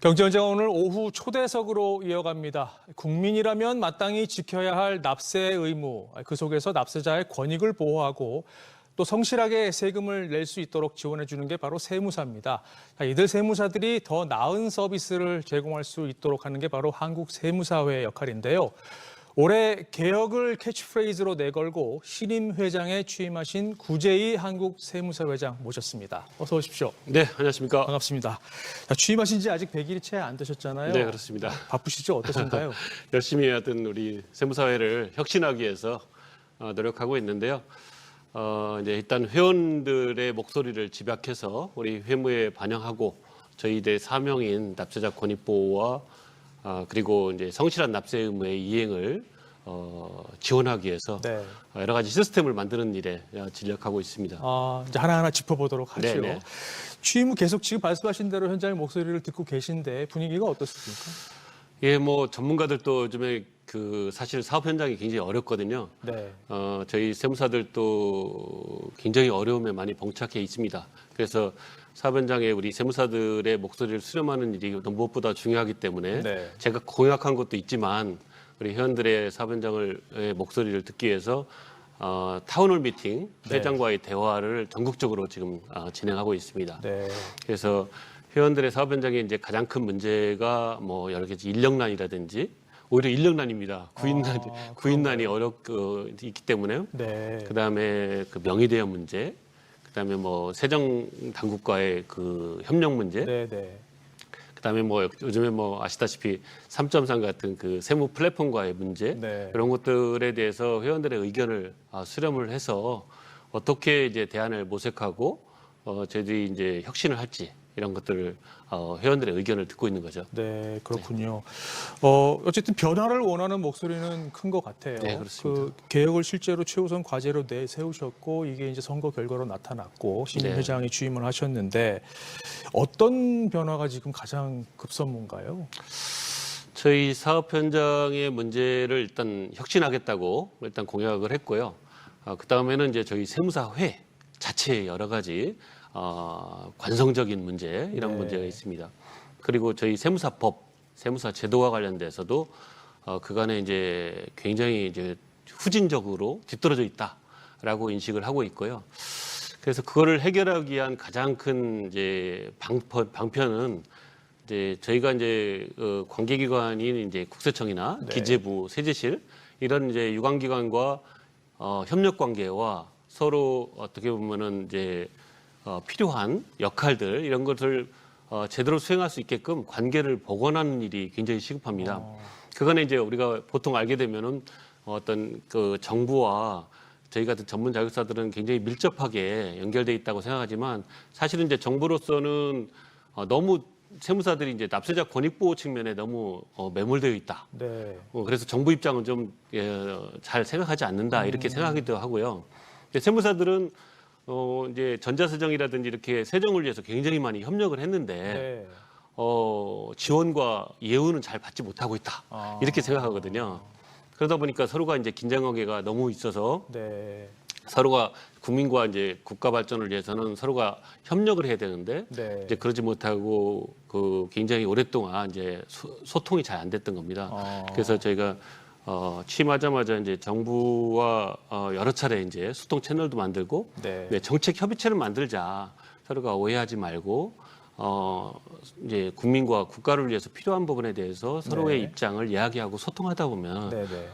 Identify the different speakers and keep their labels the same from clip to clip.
Speaker 1: 경제현장 오늘 오후 초대석으로 이어갑니다. 국민이라면 마땅히 지켜야 할 납세 의무, 그 속에서 납세자의 권익을 보호하고 또 성실하게 세금을 낼 수 있도록 지원해 주는 게 바로 세무사입니다. 이들 세무사들이 더 나은 서비스를 제공할 수 있도록 하는 게 바로 한국세무사회의 역할인데요. 올해 개혁을 캐치프레이즈로 내걸고 신임 회장에 취임하신 구재희 한국세무사회장 모셨습니다. 어서 오십시오.
Speaker 2: 네, 안녕하십니까.
Speaker 1: 반갑습니다. 취임하신 지 아직 100일이 채 안 되셨잖아요.
Speaker 2: 네, 그렇습니다.
Speaker 1: 바쁘시죠? 어떠신가요?
Speaker 2: 열심히 하던 우리 세무사회를 혁신하기 위해서 노력하고 있는데요. 이제 일단 회원들의 목소리를 집약해서 우리 회무에 반영하고 저희들의 사명인 납세자 권익 보호와 그리고 이제 성실한 납세 의무의 이행을 지원하기 위해서
Speaker 1: 네.
Speaker 2: 여러 가지 시스템을 만드는 일에 진력하고 있습니다.
Speaker 1: 이제 하나하나 짚어보도록 하죠.
Speaker 2: 네네.
Speaker 1: 취임 후 계속 지금 말씀하신 대로 현장의 목소리를 듣고 계신데 분위기가 어떻습니까?
Speaker 2: 예, 뭐 전문가들도 요즘에 사실 사업 현장이 굉장히 어렵거든요.
Speaker 1: 네.
Speaker 2: 저희 세무사들도 굉장히 어려움에 많이 봉착해 있습니다. 그래서 사업 현장에 우리 세무사들의 목소리를 수렴하는 일이 무엇보다 중요하기 때문에
Speaker 1: 네.
Speaker 2: 제가 공약한 것도 있지만 우리 회원들의 사업 현장의 목소리를 듣기 위해서 타운홀 미팅
Speaker 1: 네.
Speaker 2: 회장과의 대화를 전국적으로 지금 진행하고 있습니다.
Speaker 1: 네.
Speaker 2: 그래서 회원들의 사업 현장에 이제 가장 큰 문제가 뭐 여러 가지 인력난이라든지 오히려 인력난입니다. 구인난이 있기 때문에
Speaker 1: 네.
Speaker 2: 그다음에 명의대여 문제, 그다음에 뭐 세정 당국과의 협력 문제,
Speaker 1: 네. 네.
Speaker 2: 그다음에 뭐 요즘에 뭐 아시다시피 3.3 같은 세무 플랫폼과의 문제
Speaker 1: 네.
Speaker 2: 이런 것들에 대해서 회원들의 의견을 수렴을 해서 어떻게 이제 대안을 모색하고 저희들이 이제 혁신을 할지 이런 것들을 회원들의 의견을 듣고 있는 거죠.
Speaker 1: 네, 그렇군요. 어쨌든 변화를 원하는 목소리는 큰 것 같아요.
Speaker 2: 네, 그렇습니다.
Speaker 1: 개혁을 실제로 최우선 과제로 내세우셨고 이게 이제 선거 결과로 나타났고 신임
Speaker 2: 네.
Speaker 1: 회장이 취임을 하셨는데 어떤 변화가 지금 가장 급선무인가요?
Speaker 2: 저희 사업 현장의 문제를 일단 혁신하겠다고 일단 공약을 했고요. 그 다음에는 이제 저희 세무사회 자체의 여러 가지 관성적인 문제 이런
Speaker 1: 네.
Speaker 2: 문제가 있습니다. 그리고 저희 세무사법, 세무사 제도와 관련돼서도 그간에 이제 굉장히 이제 후진적으로 뒤떨어져 있다라고 인식을 하고 있고요. 그래서 그거를 해결하기 위한 가장 큰 이제 방편은 이제 저희가 이제 관계기관인 이제 국세청이나
Speaker 1: 네.
Speaker 2: 기재부, 세제실 이런 이제 유관기관과 협력 관계와 서로 어떻게 보면은 이제 필요한 역할들 이런 것을 제대로 수행할 수 있게끔 관계를 복원하는 일이 굉장히 시급합니다. 그거는 이제 우리가 보통 알게 되면은 어떤 정부와 저희 같은 전문 자격사들은 굉장히 밀접하게 연결돼 있다고 생각하지만 사실은 이제 정부로서는 너무 세무사들이 이제 납세자 권익 보호 측면에 너무 매몰되어 있다.
Speaker 1: 네.
Speaker 2: 그래서 정부 입장은 좀 잘 생각하지 않는다 이렇게 생각하기도 하고요. 세무사들은 이제 전자세정이라든지 이렇게 세정을 위해서 굉장히 많이 협력을 했는데
Speaker 1: 네.
Speaker 2: 지원과 예우는 잘 받지 못하고 있다 이렇게 생각하거든요. 그러다 보니까 서로가 이제 긴장관계가 너무 있어서
Speaker 1: 네.
Speaker 2: 서로가 국민과 이제 국가 발전을 위해서는 서로가 협력을 해야 되는데
Speaker 1: 네.
Speaker 2: 이제 그러지 못하고 굉장히 오랫동안 이제 소통이 잘 안 됐던 겁니다. 그래서 저희가 취임하자마자 이제 정부와 여러 차례 이제 소통 채널도 만들고
Speaker 1: 네.
Speaker 2: 정책 협의체를 만들자. 서로가 오해하지 말고 이제 국민과 국가를 위해서 필요한 부분에 대해서 서로의
Speaker 1: 네.
Speaker 2: 입장을 이야기하고 소통하다 보면
Speaker 1: 네. 네.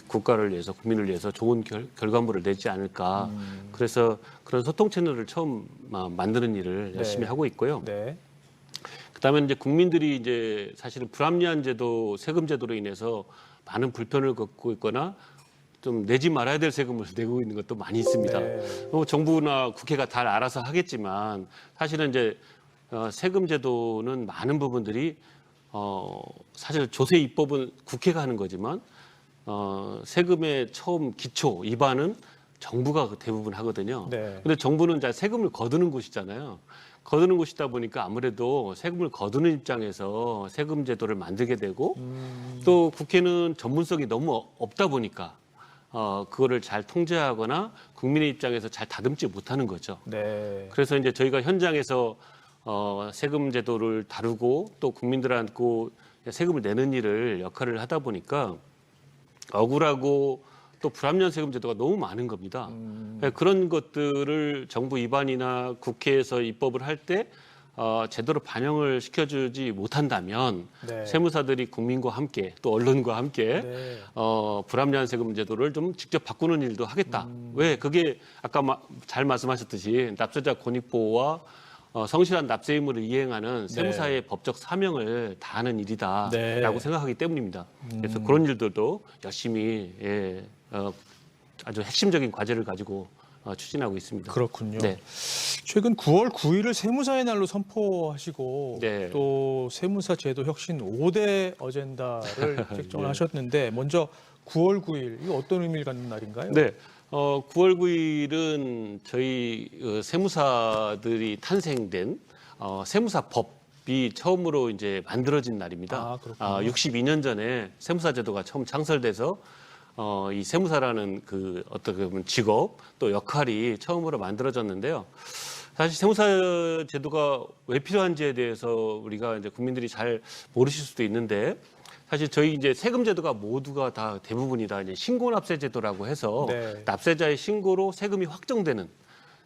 Speaker 2: 국가를 위해서 국민을 위해서 좋은 결과물을 내지 않을까. 그래서 그런 소통 채널을 처음 만드는 일을 열심히 하고 있고요.
Speaker 1: 네.
Speaker 2: 그다음에 이제 국민들이 이제 사실은 불합리한 제도, 세금 제도로 인해서 많은 불편을 겪고 있거나 좀 내지 말아야 될 세금을 내고 있는 것도 많이 있습니다.
Speaker 1: 네.
Speaker 2: 정부나 국회가 다 알아서 하겠지만 사실은 이제 세금 제도는 많은 부분들이 사실 조세 입법은 국회가 하는 거지만 세금의 처음 기초 입안은 정부가 대부분 하거든요.
Speaker 1: 네.
Speaker 2: 근데 정부는 이제 세금을 거두는 곳이잖아요. 거두는 곳이다 보니까 아무래도 세금을 거두는 입장에서 세금 제도를 만들게 되고 또 국회는 전문성이 너무 없다 보니까 그거를 잘 통제하거나 국민의 입장에서 잘 다듬지 못하는 거죠.
Speaker 1: 네.
Speaker 2: 그래서 이제 저희가 현장에서 세금 제도를 다루고 또 국민들한테 세금을 내는 일을 역할을 하다 보니까 억울하고 또 불합리한 세금 제도가 너무 많은 겁니다. 그런 것들을 정부 입안이나 국회에서 입법을 할 때 제대로 반영을 시켜주지 못한다면
Speaker 1: 네.
Speaker 2: 세무사들이 국민과 함께 또 언론과 함께
Speaker 1: 네.
Speaker 2: 불합리한 세금 제도를 좀 직접 바꾸는 일도 하겠다. 왜? 그게 아까 잘 말씀하셨듯이 납세자 권익보호와 성실한 납세 의무를 이행하는 세무사의 법적 사명을 다하는 일이다라고
Speaker 1: 네.
Speaker 2: 생각하기 때문입니다. 그래서 그런 일들도 열심히 아주 핵심적인 과제를 가지고 추진하고 있습니다.
Speaker 1: 그렇군요.
Speaker 2: 네.
Speaker 1: 최근 9월 9일을 세무사의 날로 선포하시고
Speaker 2: 네.
Speaker 1: 또 세무사 제도 혁신 5대 어젠다를 책정을
Speaker 2: 네.
Speaker 1: 하셨는데 먼저 9월 9일 이거 어떤 의미를 갖는 날인가요?
Speaker 2: 네. 9월 9일은 저희 세무사들이 탄생된 세무사법이 처음으로 이제 만들어진 날입니다.
Speaker 1: 아, 그렇군요.
Speaker 2: 62년 전에 세무사 제도가 처음 창설돼서 이 세무사라는 그 어떻게 보면 직업 또 역할이 처음으로 만들어졌는데요. 사실 세무사 제도가 왜 필요한지에 대해서 우리가 이제 국민들이 잘 모르실 수도 있는데 사실 저희 이제 세금 제도가 모두가 다 대부분이 다 이제 신고 납세 제도라고 해서
Speaker 1: 네.
Speaker 2: 납세자의 신고로 세금이 확정되는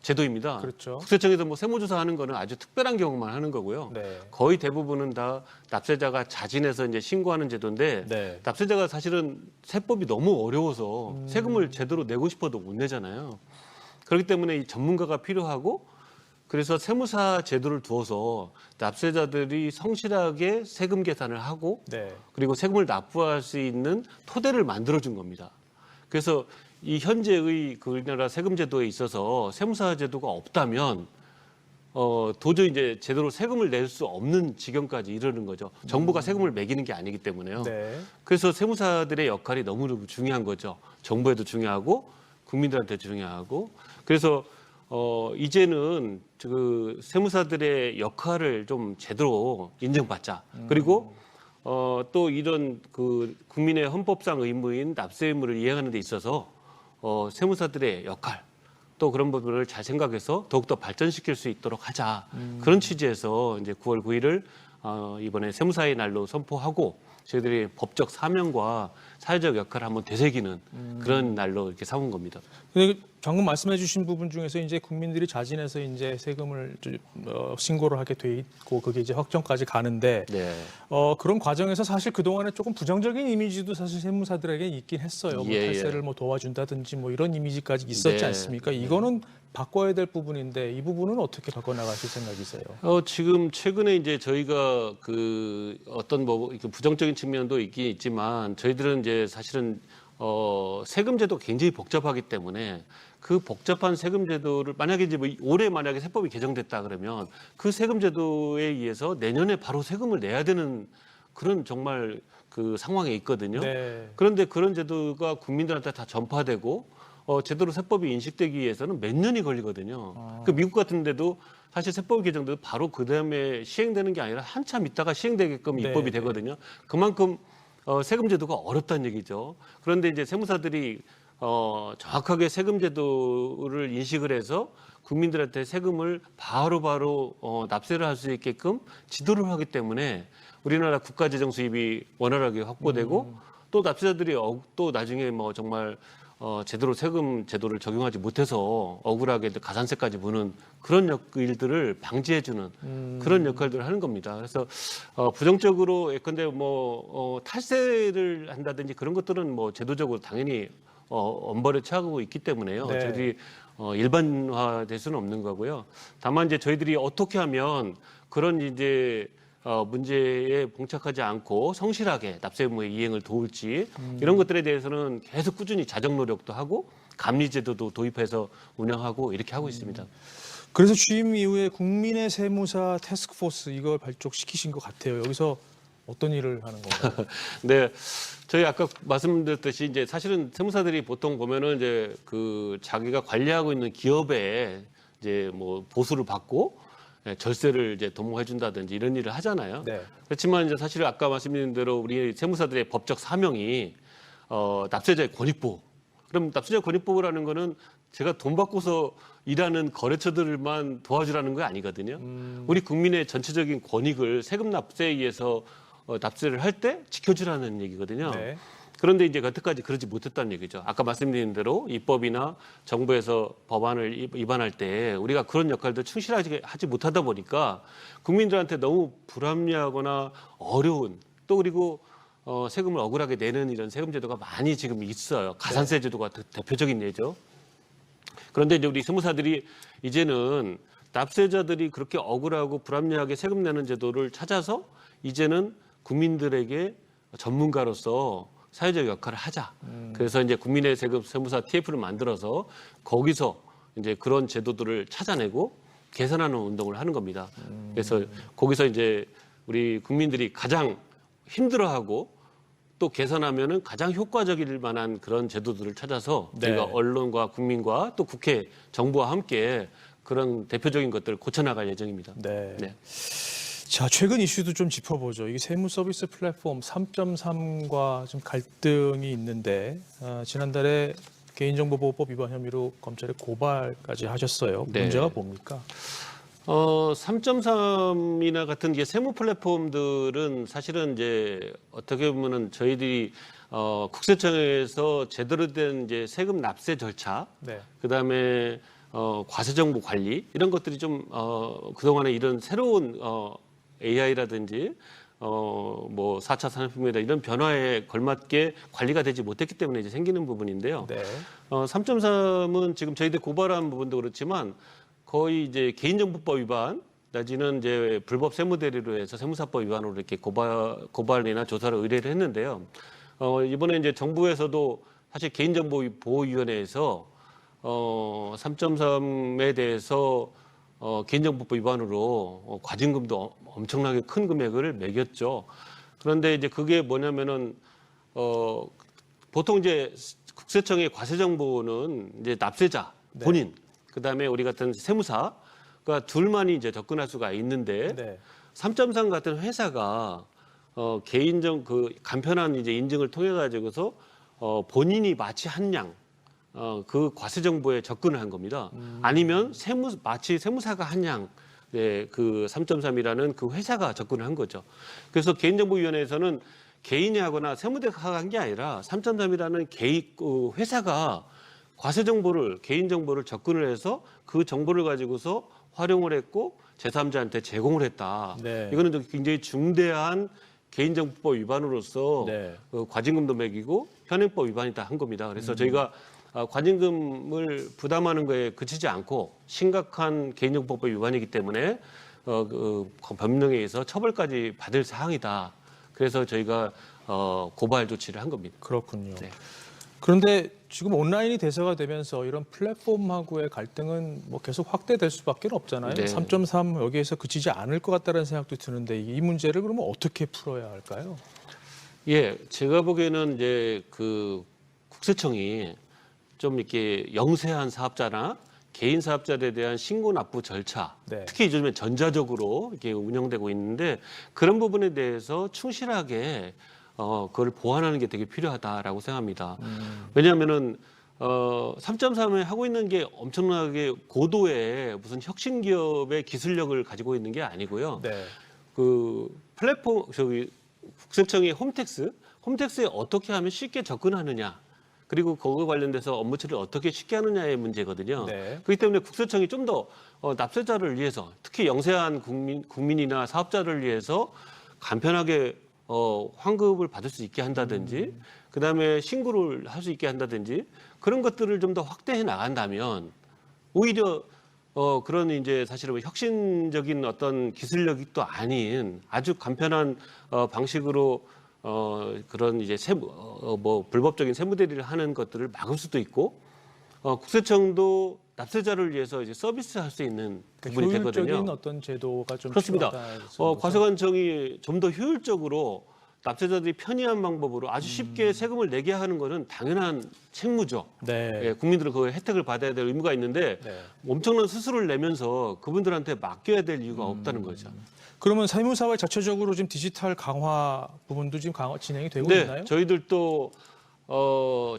Speaker 2: 제도입니다.
Speaker 1: 그렇죠.
Speaker 2: 국세청에서 뭐 세무조사하는 거는 아주 특별한 경우만 하는 거고요.
Speaker 1: 네.
Speaker 2: 거의 대부분은 다 납세자가 자진해서 이제 신고하는 제도인데
Speaker 1: 네.
Speaker 2: 납세자가 사실은 세법이 너무 어려워서 세금을 제대로 내고 싶어도 못 내잖아요. 그렇기 때문에 이 전문가가 필요하고 그래서 세무사 제도를 두어서 납세자들이 성실하게 세금 계산을 하고
Speaker 1: 네.
Speaker 2: 그리고 세금을 납부할 수 있는 토대를 만들어준 겁니다. 그래서 이 현재의 그 우리나라 세금 제도에 있어서 세무사 제도가 없다면 도저히 이제 제대로 세금을 낼 수 없는 지경까지 이르는 거죠. 정부가 세금을 매기는 게 아니기 때문에요.
Speaker 1: 네.
Speaker 2: 그래서 세무사들의 역할이 너무 중요한 거죠. 정부에도 중요하고 국민들한테 중요하고 그래서 이제는 그 세무사들의 역할을 좀 제대로 인정받자. 그리고 또 이런 그 국민의 헌법상 의무인 납세 의무를 이행하는 데 있어서 세무사들의 역할 또 그런 부분을 잘 생각해서 더욱더 발전시킬 수 있도록 하자. 그런 취지에서 이제 9월 9일을 이번에 세무사의 날로 선포하고 저희들이 법적 사명과 사회적 역할을 한번 되새기는 그런 날로 이렇게 삼은 겁니다.
Speaker 1: 근데 방금 말씀해주신 부분 중에서 이제 국민들이 자진해서 이제 세금을 신고를 하게 돼 있고 그게 이제 확정까지 가는데
Speaker 2: 네.
Speaker 1: 그런 과정에서 사실 그 동안에 조금 부정적인 이미지도 사실 세무사들에게 있긴 했어요. 뭐
Speaker 2: 예,
Speaker 1: 탈세를 뭐 도와준다든지 뭐 이런 이미지까지 있었지
Speaker 2: 네.
Speaker 1: 않습니까? 이거는 바꿔야 될 부분인데 이 부분은 어떻게 바꿔 나가실 생각이세요?
Speaker 2: 지금 최근에 이제 저희가 그 어떤 뭐 이렇게 부정적인 측면도 있긴 있지만 저희들은 이제 사실은 세금 제도가 굉장히 복잡하기 때문에 그 복잡한 세금 제도를 만약에 이제 뭐 올해 만약에 세법이 개정됐다 그러면 그 세금 제도에 의해서 내년에 바로 세금을 내야 되는 그런 정말 그 상황에 있거든요.
Speaker 1: 네.
Speaker 2: 그런데 그런 제도가 국민들한테 다 전파되고 제대로 세법이 인식되기 위해서는 몇 년이 걸리거든요. 그 미국 같은 데도 사실 세법이 개정돼도 바로 그 다음에 시행되는 게 아니라 한참 있다가 시행되게끔
Speaker 1: 네,
Speaker 2: 입법이
Speaker 1: 네.
Speaker 2: 되거든요. 그만큼 세금 제도가 어렵다는 얘기죠. 그런데 이제 세무사들이 정확하게 세금 제도를 인식을 해서 국민들한테 세금을 바로바로 납세를 할 수 있게끔 지도를 하기 때문에 우리나라 국가 재정 수입이 원활하게 확보되고 또 납세자들이 또 나중에 뭐 정말 제대로 세금 제도를 적용하지 못해서 억울하게 가산세까지 무는 그런 일들을 방지해주는 그런 역할들을 하는 겁니다. 그래서 부정적으로 예컨대 뭐 탈세를 한다든지 그런 것들은 뭐 제도적으로 당연히 엄벌에 처하고 있기 때문에요.
Speaker 1: 네.
Speaker 2: 저희들이 일반화될 수는 없는 거고요. 다만 이제 저희들이 어떻게 하면 그런 이제 문제에 봉착하지 않고 성실하게 납세 의무의 이행을 도울지 이런 것들에 대해서는 계속 꾸준히 자정 노력도 하고 감리 제도도 도입해서 운영하고 이렇게 하고 있습니다.
Speaker 1: 그래서 취임 이후에 국민의 세무사 태스크포스 이걸 발족시키신 것 같아요. 여기서 어떤 일을 하는 건가요?
Speaker 2: 네, 저희 아까 말씀드렸듯이 이제 사실은 세무사들이 보통 보면은 이제 그 자기가 관리하고 있는 기업에 이제 뭐 보수를 받고 절세를 이제 도모해 준다든지 이런 일을 하잖아요.
Speaker 1: 네.
Speaker 2: 그렇지만 이제 사실 아까 말씀드린 대로 우리 세무사들의 법적 사명이 납세자의 권익 보호 그럼 납세자 권익보호라는 거는 제가 돈 받고서 일하는 거래처들만 도와주라는 거 아니거든요. 우리 국민의 전체적인 권익을 세금 납세에 의해서 납세를 할 때 지켜주라는 얘기거든요.
Speaker 1: 네.
Speaker 2: 그런데 이제 여태까지 그러지 못했다는 얘기죠. 아까 말씀드린 대로 입법이나 정부에서 법안을 위반할 때 우리가 그런 역할도 충실하지 하지 못하다 보니까 국민들한테 너무 불합리하거나 어려운 또 그리고 세금을 억울하게 내는 이런 세금 제도가 많이 지금 있어요. 가산세 제도가 대표적인 예죠. 그런데 이제 우리 세무사들이 이제는 납세자들이 그렇게 억울하고 불합리하게 세금 내는 제도를 찾아서 이제는 국민들에게 전문가로서 사회적 역할을 하자. 그래서 이제 국민의 세금 세무사 TF를 만들어서 거기서 이제 그런 제도들을 찾아내고 개선하는 운동을 하는 겁니다. 그래서 거기서 이제 우리 국민들이 가장 힘들어하고 또 개선하면은 가장 효과적일 만한 그런 제도들을 찾아서
Speaker 1: 네.
Speaker 2: 저희가 언론과 국민과 또 국회, 정부와 함께 그런 대표적인 것들을 고쳐나갈 예정입니다.
Speaker 1: 네.
Speaker 2: 네.
Speaker 1: 자, 최근 이슈도 좀 짚어보죠. 이게 세무 서비스 플랫폼 3.3과 좀 갈등이 있는데 지난달에 개인정보보호법 위반 혐의로 검찰에 고발까지 하셨어요.
Speaker 2: 네.
Speaker 1: 문제가 뭡니까?
Speaker 2: 3.3이나 같은 게 세무 플랫폼들은 사실은 이제 어떻게 보면은 저희들이 국세청에서 제대로 된 이제 세금 납세 절차,
Speaker 1: 네.
Speaker 2: 그다음에 과세 정보 관리 이런 것들이 좀 그동안에 이런 새로운 AI라든지 뭐 4차 산업혁명이다 이런 변화에 걸맞게 관리가 되지 못했기 때문에 이제 생기는 부분인데요.
Speaker 1: 네.
Speaker 2: 3.3은 지금 저희들 고발한 부분도 그렇지만 거의 이제 개인정보법 위반 내지는 이제 불법 세무 대리로 해서 세무사법 위반으로 이렇게 고발이나 조사를 의뢰를 했는데요. 이번에 이제 정부에서도 사실 개인정보보호위원회에서 3.3에 대해서 개인정보법 위반으로 과징금도 엄청나게 큰 금액을 매겼죠. 그런데 이제 그게 뭐냐면은 보통 이제 국세청의 과세 정보는 이제 납세자 본인, 그다음에 우리 같은 세무사가 둘만이 이제 접근할 수가 있는데
Speaker 1: 네.
Speaker 2: 3.3 같은 회사가 개인정 그 간편한 이제 인증을 통해 가지고서 본인이 마치 한 양 그 과세 정보에 접근을 한 겁니다. 아니면 마치 세무사가 한 양, 네, 그 3.3이라는 그 회사가 접근을 한 거죠. 그래서 개인정보위원회에서는 개인이 하거나 세무대가 한 게 아니라 3.3이라는 그 회사가 과세 정보를 개인 정보를 접근을 해서 그 정보를 가지고서 활용을 했고 제3자한테 제공을 했다.
Speaker 1: 네.
Speaker 2: 이거는 좀 굉장히 중대한 개인정보법 위반으로서
Speaker 1: 네.
Speaker 2: 과징금도 매기고 현행법 위반이다 한 겁니다. 그래서 저희가 과징금을 부담하는 거에 그치지 않고 심각한 개인정보법 위반이기 때문에 그 법령에 의해서 처벌까지 받을 사항이다. 그래서 저희가 고발 조치를 한 겁니다.
Speaker 1: 그렇군요.
Speaker 2: 네.
Speaker 1: 그런데 지금 온라인이 대세가 되면서 이런 플랫폼하고의 갈등은 뭐 계속 확대될 수밖에 없잖아요.
Speaker 2: 네.
Speaker 1: 3.3 여기에서 그치지 않을 것 같다는 생각도 드는데 이 문제를 그러면 어떻게 풀어야 할까요?
Speaker 2: 예, 제가 보기에는 이제 그 국세청이 좀 이렇게 영세한 사업자나 개인 사업자들에 대한 신고 납부 절차,
Speaker 1: 네.
Speaker 2: 특히 요즘에 전자적으로 이렇게 운영되고 있는데 그런 부분에 대해서 충실하게 그걸 보완하는 게 되게 필요하다라고 생각합니다. 왜냐하면은 3.3에 하고 있는 게 엄청나게 고도의 무슨 혁신 기업의 기술력을 가지고 있는 게 아니고요.
Speaker 1: 네.
Speaker 2: 그 플랫폼 국세청의 홈택스에 어떻게 하면 쉽게 접근하느냐. 그리고 그거 관련돼서 업무 처리를 어떻게 쉽게 하느냐의 문제거든요.
Speaker 1: 네.
Speaker 2: 그렇기 때문에 국세청이 좀 더 납세자를 위해서 특히 영세한 국민이나 사업자를 위해서 간편하게 환급을 받을 수 있게 한다든지 그다음에 신고를 할 수 있게 한다든지 그런 것들을 좀 더 확대해 나간다면 오히려 그런 이제 사실은 혁신적인 어떤 기술력이 또 아닌 아주 간편한 방식으로 그런 이제 뭐 불법적인 세무 대리를 하는 것들을 막을 수도 있고 국세청도 납세자를 위해서 이제 서비스할 수 있는 부분이 되거든요.
Speaker 1: 효율적인 어떤 제도가 좀
Speaker 2: 그렇습니다.
Speaker 1: 필요하다.
Speaker 2: 과세관청이 좀 더 효율적으로 납세자들이 편의한 방법으로 아주 쉽게 세금을 내게 하는 것은 당연한 책무죠.
Speaker 1: 네.
Speaker 2: 예, 국민들은 그 혜택을 받아야 될 의무가 있는데
Speaker 1: 네.
Speaker 2: 엄청난 수수료를 내면서 그분들한테 맡겨야 될 이유가 없다는 거죠.
Speaker 1: 그러면 세무사와 자체적으로 지금 디지털 강화 부분도 지금 진행이 되고
Speaker 2: 네,
Speaker 1: 있나요?
Speaker 2: 저희들도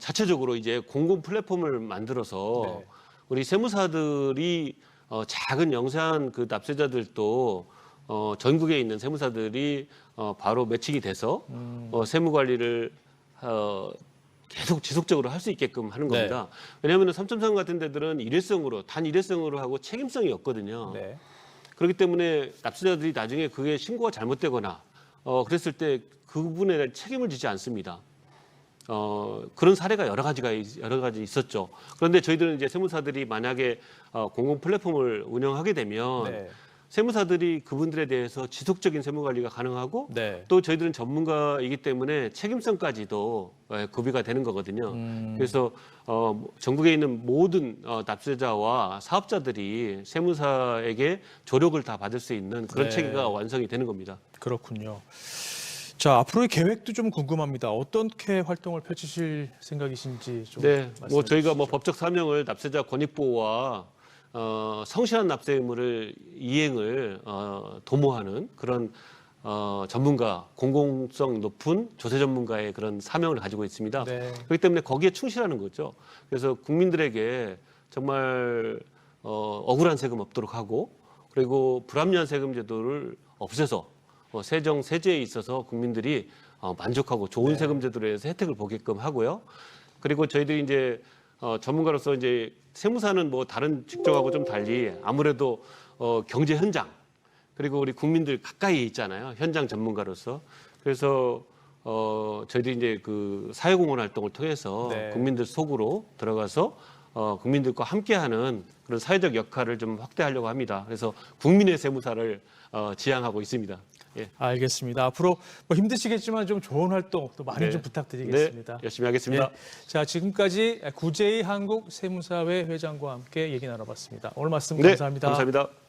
Speaker 2: 자체적으로 이제 공공 플랫폼을 만들어서
Speaker 1: 네.
Speaker 2: 우리 세무사들이 작은 영세한 그 납세자들도 전국에 있는 세무사들이 바로 매칭이 돼서 세무 관리를 계속 지속적으로 할 수 있게끔 하는 겁니다. 왜냐하면 3.3 같은 데들은 단 일회성으로 하고 책임성이 없거든요.
Speaker 1: 네.
Speaker 2: 그렇기 때문에 납세자들이 나중에 그게 신고가 잘못되거나 그랬을 때 그 부분에 대한 책임을 지지 않습니다. 그런 사례가 여러 가지 있었죠. 그런데 저희들은 이제 세무사들이 만약에 공공 플랫폼을 운영하게 되면
Speaker 1: 네.
Speaker 2: 세무사들이 그분들에 대해서 지속적인 세무 관리가 가능하고
Speaker 1: 네.
Speaker 2: 또 저희들은 전문가이기 때문에 책임성까지도 구비가 되는 거거든요. 그래서 전국에 있는 모든 납세자와 사업자들이 세무사에게 조력을 다 받을 수 있는 그런
Speaker 1: 네.
Speaker 2: 체계가 완성이 되는 겁니다.
Speaker 1: 그렇군요. 자, 앞으로의 계획도 좀 궁금합니다. 어떻게 활동을 펼치실 생각이신지 좀
Speaker 2: 네,
Speaker 1: 말씀해
Speaker 2: 저희가
Speaker 1: 주시죠.
Speaker 2: 법적 사명을 납세자 권익 보호와 성실한 납세 의무를 이행을 도모하는 그런 전문가, 공공성 높은 조세 전문가의 그런 사명을 가지고 있습니다.
Speaker 1: 네.
Speaker 2: 그렇기 때문에 거기에 충실하는 거죠. 그래서 국민들에게 정말 억울한 세금 없도록 하고 그리고 불합리한 세금 제도를 없애서 세제에 있어서 국민들이 만족하고 좋은 세금 제도로 해서 혜택을 보게끔 하고요. 그리고 저희들이 이제 전문가로서 이제 세무사는 뭐 다른 직종하고 좀 달리 아무래도 경제 현장 그리고 우리 국민들 가까이 있잖아요. 현장 전문가로서. 그래서 저희들이 이제 그 사회공헌 활동을 통해서
Speaker 1: 네.
Speaker 2: 국민들 속으로 들어가서 국민들과 함께하는 그런 사회적 역할을 좀 확대하려고 합니다. 그래서 국민의 세무사를 지향하고 있습니다. 예.
Speaker 1: 알겠습니다. 앞으로 뭐 힘드시겠지만 좀 좋은 활동 또 많이
Speaker 2: 네.
Speaker 1: 좀 부탁드리겠습니다.
Speaker 2: 네, 열심히 하겠습니다.
Speaker 1: 예. 자, 지금까지 구제이 한국 세무사회 회장과 함께 얘기 나눠봤습니다. 오늘 말씀
Speaker 2: 네,
Speaker 1: 감사합니다.
Speaker 2: 감사합니다.